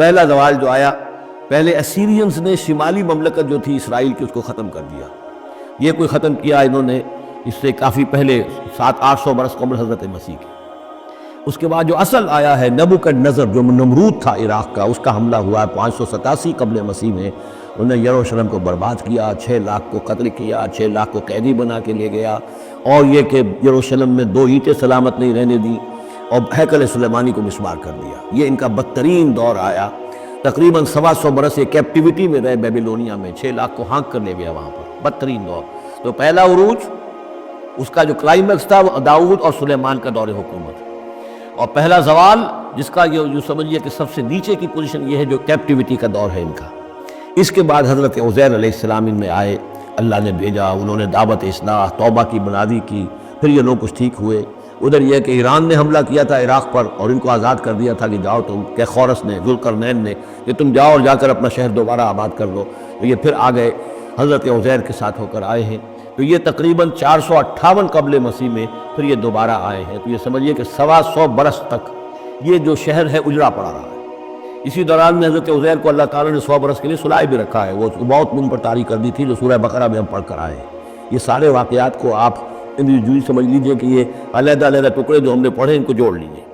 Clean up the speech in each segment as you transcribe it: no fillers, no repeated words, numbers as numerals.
پہلا زوال جو آیا، پہلے اسیرینز نے شمالی مملکت جو تھی اسرائیل کی اس کو ختم کر دیا. یہ کوئی ختم کیا انہوں نے اس سے کافی پہلے 700-800 برس قبل حضرت مسیح کے. اس کے بعد جو اصل آیا ہے نبوکدنضر جو نمرود تھا عراق کا، اس کا حملہ ہوا 587 قبل مسیح میں. انہوں نے یروشلم کو برباد کیا، 6 لاکھ کو قتل کیا، 6 لاکھ کو قیدی بنا کے لے گیا، اور یہ کہ یروشلم میں 2 اینٹیں سلامت نہیں رہنے دی، اور ہیکل سلیمانی کو مسمار کر دیا. یہ ان کا بدترین دور آیا. تقریباً 125 برس یہ کیپٹیوٹی میں رہے بیبیلونیا میں، 6 لاکھ کو ہانک کر لے گیا وہاں پر. بدترین دور. تو پہلا عروج اس کا جو کلائمیکس تھا وہ داؤد اور سلیمان کا دور حکومت، اور پہلا زوال جس کا یہ سمجھیے کہ سب سے نیچے کی پوزیشن یہ ہے جو کیپٹیوٹی کا دور ہے ان کا. اس کے بعد حضرت عزیر علیہ السلام ان میں آئے، اللہ نے بھیجا، انہوں نے دعوت اصلاح توبہ کی بنیادی کی، پھر یہ لوگ کچھ ٹھیک ہوئے. ادھر یہ کہ ایران نے حملہ کیا تھا عراق پر اور ان کو آزاد کر دیا تھا کہ جاؤ تم، کہ خورس نے، ذوالقرنین نے، کہ تم جاؤ اور جا کر اپنا شہر دوبارہ آباد کر لو. تو یہ پھر آ گئے، حضرت عزیر کے ساتھ ہو کر آئے ہیں. تو یہ تقریباً 458 قبل مسیح میں پھر یہ دوبارہ آئے ہیں. تو یہ سمجھیے کہ 125 برس تک یہ جو شہر ہے اجڑا پڑا رہا ہے. اسی دوران میں حضرت عزیر کو اللہ تعالیٰ نے 100 برس کے لیے سلائے بھی رکھا ہے. وہ بہت من پر طاری کر دی تھی جو سورہ بقرہ میں ہم پڑھ کر آئے ہیں. یہ سارے واقعات کو آپ انڈیویجولی سمجھ لیجئے کہ یہ علیحدہ علیحدہ ٹکڑے جو ہم نے پڑھے ان کو جوڑ لیجئے.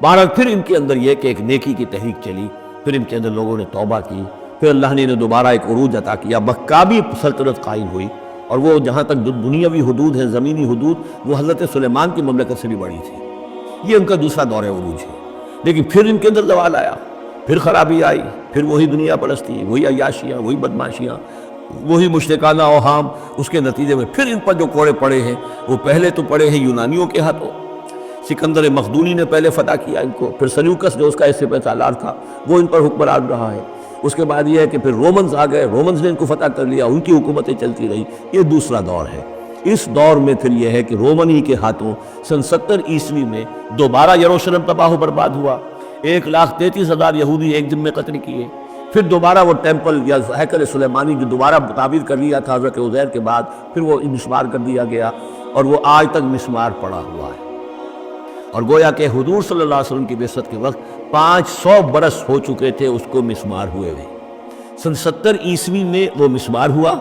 بہرحال پھر ان کے اندر یہ کہ ایک نیکی کی تحریک چلی، پھر ان کے اندر لوگوں نے توبہ کی، پھر اللہ نے انہیں دوبارہ ایک عروج عطا کیا. مکابی سلطنت قائم ہوئی، اور وہ جہاں تک دنیاوی حدود ہیں، زمینی حدود، وہ حضرت سلیمان کی مملکت سے بھی بڑی تھی. یہ ان کا دوسرا دور عروج ہے. لیکن پھر ان کے اندر زوال آیا، پھر خرابی آئی، پھر وہی دنیا پرستی، وہی عیاشیاں، وہی بدماشیاں، وہی مشرکانہ اوہام. اس کے نتیجے میں پھر ان پر جو کوڑے پڑے ہیں وہ پہلے تو پڑے ہیں یونانیوں کے ہاتھوں. سکندر مقدونی نے پہلے فتح کیا ان کو، پھر سلیوکس جو اس کا اس سے سالار تھا وہ ان پر حکمران رہا ہے. اس کے بعد یہ ہے کہ پھر رومنز آ گئے، رومنز نے ان کو فتح کر لیا، ان کی حکومتیں چلتی رہی. یہ دوسرا دور ہے. اس دور میں پھر یہ ہے کہ رومن ہی کے ہاتھوں سن 70 عیسوی میں دوبارہ یروشلم تباہ و برباد ہوا. 1,33,000 یہودی ایک دن میں قتل کیے. پھر دوبارہ وہ ٹیمپل یا ہیکل سلیمانی جو دوبارہ تعمیر کر لیا تھا حضرت عزیر کے بعد، پھر وہ مسمار کر دیا گیا، اور وہ آج تک مسمار پڑا ہوا ہے. اور گویا کہ حضور صلی اللہ علیہ وسلم کی بعثت کے وقت 500 برس ہو چکے تھے اس کو مسمار ہوئے ہوئے. سن 70 عیسوی میں وہ مسمار ہوا،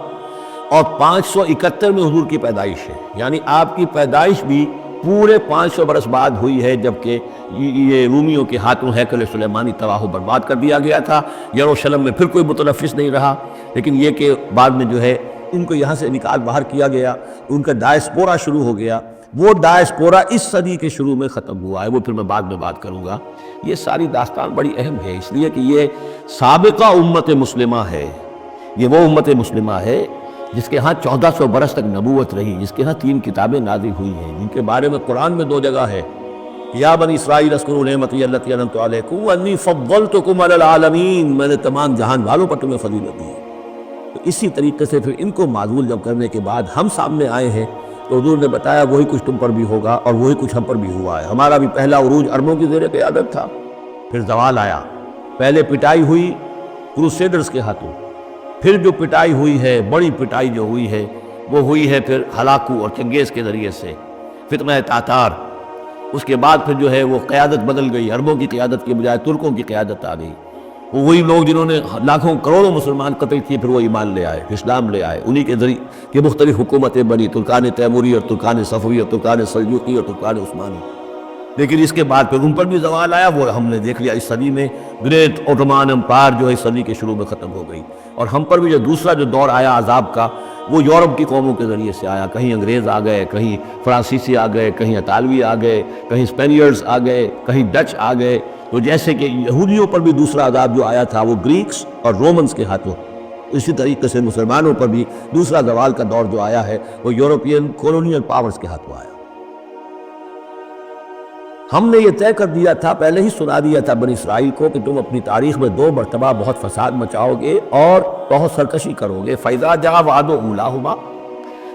اور 571 میں حضور کی پیدائش ہے. یعنی آپ کی پیدائش بھی پورے 500 برس بعد ہوئی ہے، جبکہ یہ رومیوں کے ہاتھوں ہیکل سلیمانی تباہ و برباد کر دیا گیا تھا. یروشلم میں پھر کوئی متنفس نہیں رہا. لیکن یہ کہ بعد میں جو ہے ان کو یہاں سے نکال باہر کیا گیا، ان کا ڈائسپورا شروع ہو گیا. وہ ڈائسپورا اس صدی کے شروع میں ختم ہوا ہے، وہ پھر میں بعد میں بات کروں گا. یہ ساری داستان بڑی اہم ہے، اس لیے کہ یہ سابقہ امت مسلمہ ہے. یہ وہ امت مسلمہ ہے جس کے ہاں 1400 برس تک نبوت رہی، جس کے ہاں 3 کتابیں نازل ہوئی ہیں، جن کے بارے میں قرآن میں 2 جگہ ہے، یا بنی اسرائیل اذکروا نعمتی التی انعمت علیکم وانی فضلتکم علی العالمین، میں نے تمام جہان والوں پر تمہیں فضیلت دی. تو اسی طریقے سے پھر ان کو معزول جب کرنے کے بعد ہم سامنے آئے ہیں تو حضور نے بتایا وہی کچھ تم پر بھی ہوگا اور وہی کچھ ہم پر بھی ہوا ہے. ہمارا بھی پہلا عروج عربوں کی زیر قیادت تھا، پھر زوال آیا. پہلے پٹائی ہوئی کروسیڈرز کے ہاتھوں، پھر جو پٹائی ہوئی ہے، بڑی پٹائی جو ہوئی ہے وہ ہوئی ہے پھر ہلاکو اور چنگیز کے ذریعے سے، فتنہ تاتار. اس کے بعد پھر جو ہے وہ قیادت بدل گئی، عربوں کی قیادت کے بجائے ترکوں کی قیادت آ گئی. وہی لوگ جنہوں نے لاکھوں کروڑوں مسلمان قتل کیے پھر وہ ایمان لے آئے، اسلام لے آئے. انہی کے ذریعے کہ مختلف حکومتیں بنی، ترکان تیموری اور ترکان صفوی اور ترکان سلجوقی اور ترکان عثمانی. لیکن اس کے بعد پھر ان پر بھی زوال آیا. وہ ہم نے دیکھ لیا اس صدی میں گریٹ اوٹومان امپائر جو ہے اس صدی کے شروع میں ختم ہو گئی. اور ہم پر بھی جو دوسرا جو دور آیا عذاب کا وہ یورپ کی قوموں کے ذریعے سے آیا. کہیں انگریز آ گئے، کہیں فرانسیسی آ گئے، کہیں اطالوی آ گئے، کہیں اسپینیئرز آ گئے، کہیں ڈچ آ گئے. تو جیسے کہ یہودیوں پر بھی دوسرا عذاب جو آیا تھا وہ گریکس اور رومنز کے ہاتھوں، اسی طریقے سے مسلمانوں پر بھی دوسرا زوال کا دور جو آیا ہے وہ یورپین کولونیل پاورز کے ہاتھوں آیا. ہم نے یہ طے کر دیا تھا، پہلے ہی سنا دیا تھا بنی اسرائیل کو کہ تم اپنی تاریخ میں 2 مرتبہ بہت فساد مچاؤ گے اور بہت سرکشی کرو گے. فَإِذَا جَاءَ وَعْدُ أُولَاهُمَا،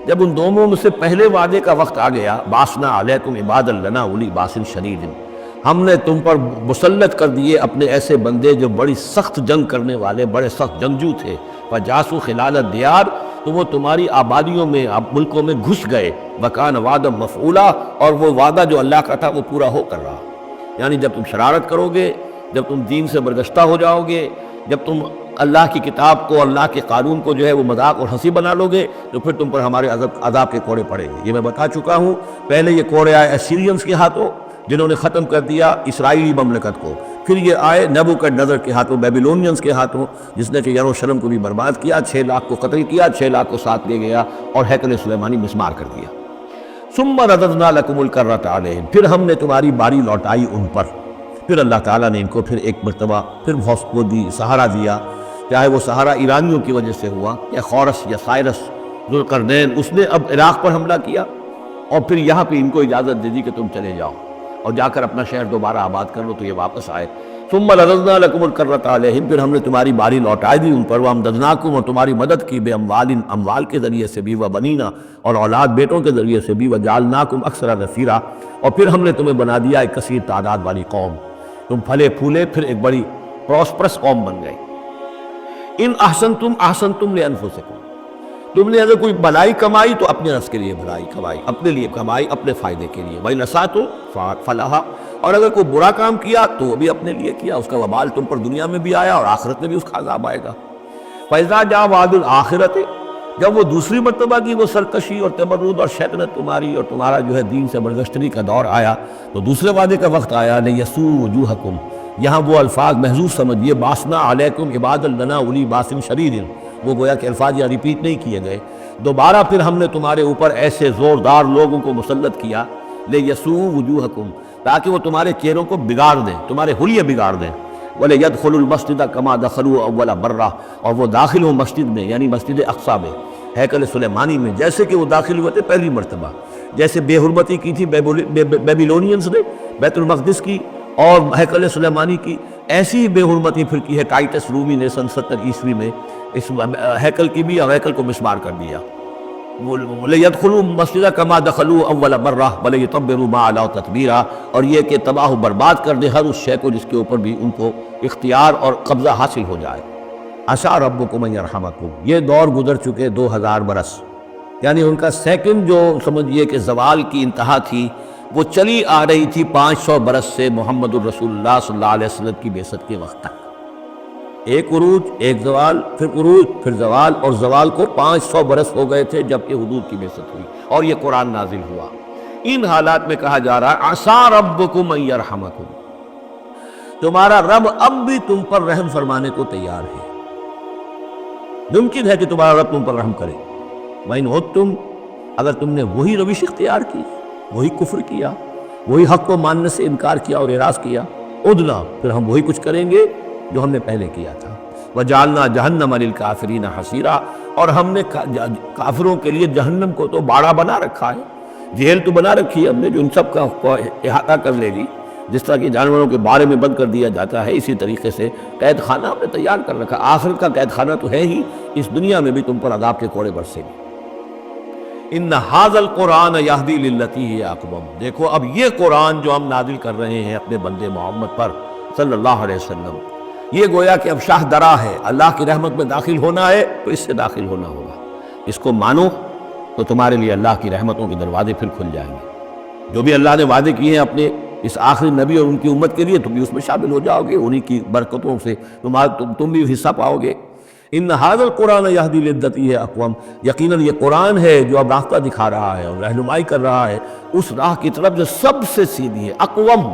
جب ان دونوں میں سے پہلے وعدے کا وقت آ گیا، بَعَثْنَا عَلَيْكُمْ عِبَادًا لَنَا أُولِي بَأْسٍ شَدِيدٍ، ہم نے تم پر مسلط کر دیے اپنے ایسے بندے جو بڑی سخت جنگ کرنے والے، بڑے سخت جنگجو تھے. فَجَاسُوا خِلَالَ الدِّيَارِ، تو وہ تمہاری آبادیوں میں، ملکوں میں گھس گئے. وَكَانَ وَعْدًا مَفْعُولًا، اور وہ وعدہ جو اللہ کا تھا وہ پورا ہو کر رہا. یعنی جب تم شرارت کرو گے، جب تم دین سے برگشتہ ہو جاؤ گے، جب تم اللہ کی کتاب کو، اللہ کے قانون کو جو ہے وہ مذاق اور ہنسی بنا لو گے، تو پھر تم پر ہمارے عذاب کے کوڑے پڑیں گے۔ یہ میں بتا چکا ہوں۔ پہلے یہ کوڑے آئے اسیرینز کے ہاتھوں جنہوں نے ختم کر دیا اسرائیلی مملکت کو، پھر یہ آئے نبوکڈنیزر کے ہاتھوں، بیبیلونینز کے ہاتھوں، جس نے کہ یروشلم کو بھی برباد کیا، 6 لاکھ کو قتل کیا، 6 لاکھ کو ساتھ لے گیا اور ہیکل سلیمانی مسمار کر دیا۔ ثم رددنا لکم الکرۃ علیہم، پھر ہم نے تمہاری باری لوٹائی ان پر۔ پھر اللہ تعالیٰ نے ان کو پھر ایک مرتبہ پھر حوصلہ دی، سہارا دیا، چاہے وہ سہارا ایرانیوں کی وجہ سے ہوا یا خورس یا سائرس ذوالقرنین، اس نے اب عراق پر حملہ کیا اور پھر یہاں پہ ان کو اجازت دے دی کہ تم چلے جاؤ اور جا کر اپنا شہر دوبارہ آباد کر لو، تو یہ واپس آئے۔ ثم رددنا لکم الکرۃ علیہم، پھر ہم نے تمہاری باری لوٹائی دی ان پر، وامددناکم، اور تمہاری مدد کی، باموال، اموال کے ذریعے سے بھی، وبنینا، اور اولاد بیٹوں کے ذریعے سے بھی، وجعلناکم اکثر نفیرا، اور پھر ہم نے تمہیں بنا دیا ایک کثیر تعداد والی قوم، تم پھلے پھولے پھر ایک بڑی پراسپرس قوم بن گئی۔ ان احسنتم احسنتم لانفسکم، تم نے اگر کوئی بھلائی کمائی تو اپنے نفس کے لیے بھلائی کمائی، اپنے لیے کمائی، اپنے فائدے کے لیے، وَإِنْ أَسَأْتُمْ فَلَهَا، اور اگر کوئی برا کام کیا تو وہ بھی اپنے لیے کیا، اس کا وبال تم پر دنیا میں بھی آیا اور آخرت میں بھی اس کا عذاب آئے گا۔ فَإِذَا جَاءَ وَعْدُ الْآخِرَةِ، جب وہ دوسری مرتبہ کی وہ سرکشی اور تمرد اور شیطنت تمہاری اور تمہارا جو ہے دین سے برگشتگی کا دور آیا، تو دوسرے وعدے کا وقت آیا، لِيَسُوءُ وُجُوهَكُمْ، یہاں وہ الفاظ محظوظ سمجھیے، باسنا علیکم عباد لنا اولی باس شدید، وہ گویا کہ الفاظ یہاں ریپیٹ نہیں کیے گئے۔ دوبارہ پھر ہم نے تمہارے اوپر ایسے زوردار لوگوں کو مسلط کیا، لِيَسُوءُ وُجُوهَكُمْ، تاکہ وہ تمہارے چہروں کو بگاڑ دیں، تمہارے حلیے بگاڑ دیں، وَلِيَدْخُلُوا الْمَسْجِدَ كَمَا دَخَلُوا أَوَّلَ مَرَّةٍ، اور وہ داخل ہوں مسجد میں، یعنی مسجد اقصیٰ میں، ہیکل سلیمانی میں، جیسے کہ وہ داخل ہوئے تھے پہلی مرتبہ۔ جیسے بے حرمتی کی تھی بیبیلونینز نے بیت المقدس کی اور ہیکل سلیمانی کی، ایسی ہی بے حرمتی پھر کی ہے ٹائٹس رومی نے سن 70 عیسوی میں اس ہیکل کی بھی، اور ہیکل کو مسمار کر دیا۔ وَلِيَدْخُلُوا الْمَسْجِدَ كَمَا دَخَلُوا أَوَّلَ مَرَّةٍ وَلِيُتَبِّرُوا مَا عَلَوْا تَتْبِيرًا، اور یہ کہ تباہ و برباد کر دے ہر اس شے کو جس کے اوپر بھی ان کو اختیار اور قبضہ حاصل ہو جائے۔ عَسَىٰ رَبُّكُمْ أَن يَرْحَمَكُمْ، یہ دور گزر چکے 2000 برس، یعنی ان کا سیکنڈ جو سمجھیے کہ زوال کی انتہا تھی وہ چلی آ رہی تھی 500 برس سے محمد الرسول اللہ صلی اللہ علیہ وسلم کی بعثت کے وقت تک۔ ایک عروج، ایک زوال، پھر عروج، پھر زوال، اور زوال کو 500 برس ہو گئے تھے جب کہ حضور کی بعثت ہوئی اور یہ قرآن نازل ہوا۔ ان حالات میں کہا جا رہا ہے عَسَىٰ رَبُّكُمْ أَن يَرْحَمَكُمْ، تمہارا رب اب بھی تم پر رحم فرمانے کو تیار ہے، ممکن ہے کہ تمہارا رب تم پر رحم کرے۔ وَإِنْ عُدْتُمْ، اگر تم نے وہی روش اختیار کی، وہی کفر کیا، وہی حق کو ماننے سے انکار کیا اور اعراض کیا، عُدْنَا، پھر ہم وہی کچھ کریں گے جو ہم نے پہلے کیا تھا۔ وَجَعَلْنَا جَهَنَّمَ لِلْكَافِرِينَ حَصِيرًا، اور ہم نے کافروں کے لیے جہنم کو تو باڑا بنا رکھا ہے، جیل تو بنا رکھی ہے ہم نے جو ان سب کا احاطہ کر لے گی، جس طرح کہ جانوروں کے بارے میں بند کر دیا جاتا ہے، اسی طریقے سے قید خانہ ہم نے تیار کر رکھا۔ آخرت کا قید خانہ تو ہے ہی، اس دنیا میں بھی تم پر عذاب کے کوڑے برسیں گے۔ ان ھذا القرآن یہدی للتی ہی اقوم، دیکھو اب یہ قرآن جو ہم نازل کر رہے ہیں اپنے بندے محمد پر صلی اللہ علیہ وسلم، یہ گویا کہ اب شاہ درا ہے، اللہ کی رحمت میں داخل ہونا ہے تو اس سے داخل ہونا ہوگا، اس کو مانو تو تمہارے لیے اللہ کی رحمتوں کے دروازے پھر کھل جائیں گے۔ جو بھی اللہ نے وعدے کیے ہیں اپنے اس آخری نبی اور ان کی امت کے لیے، تم بھی اس میں شامل ہو جاؤ گے، انہی کی برکتوں سے تم بھی حصہ پاؤ گے۔ ان ھذا القرآن یہدی للتی ہے اقوم، یقیناً یہ قرآن ہے جو اب راستہ دکھا رہا ہے اور رہنمائی کر رہا ہے اس راہ کی طرف جو سب سے سیدھی ہے، اقوم۔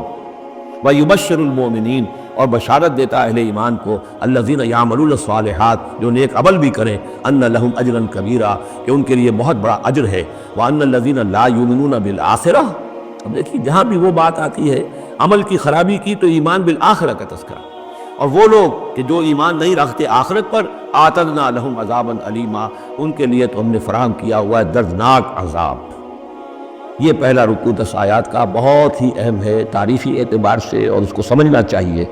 وَيُبَشِّرُ الْمُؤْمِنِينَ، اور بشارت دیتا ہے اہل ایمان کو، الَّذِينَ يَعْمَلُونَ الصَّالِحَاتِ، جو نیک عمل بھی کریں، أَنَّ لَهُمْ أَجْرًا كَبِيرًا، کہ ان کے لیے بہت بڑا اجر ہے، وَأَنَّ الَّذِينَ لَا يُؤْمِنُونَ بِالْآخِرَةِ، اب دیکھیے جہاں بھی وہ بات آتی ہے عمل کی خرابی کی تو ایمان بالآخرہ کا تذکرہ، اور وہ لوگ کہ جو ایمان نہیں رکھتے آخرت پر، آتدنا لہم عذابا علیما، ان کے لیے تو ہم نے فراہم کیا ہوا ہے دردناک عذاب۔ یہ پہلا رکوع 10 آیات کا بہت ہی اہم ہے تاریخی اعتبار سے، اور اس کو سمجھنا چاہیے۔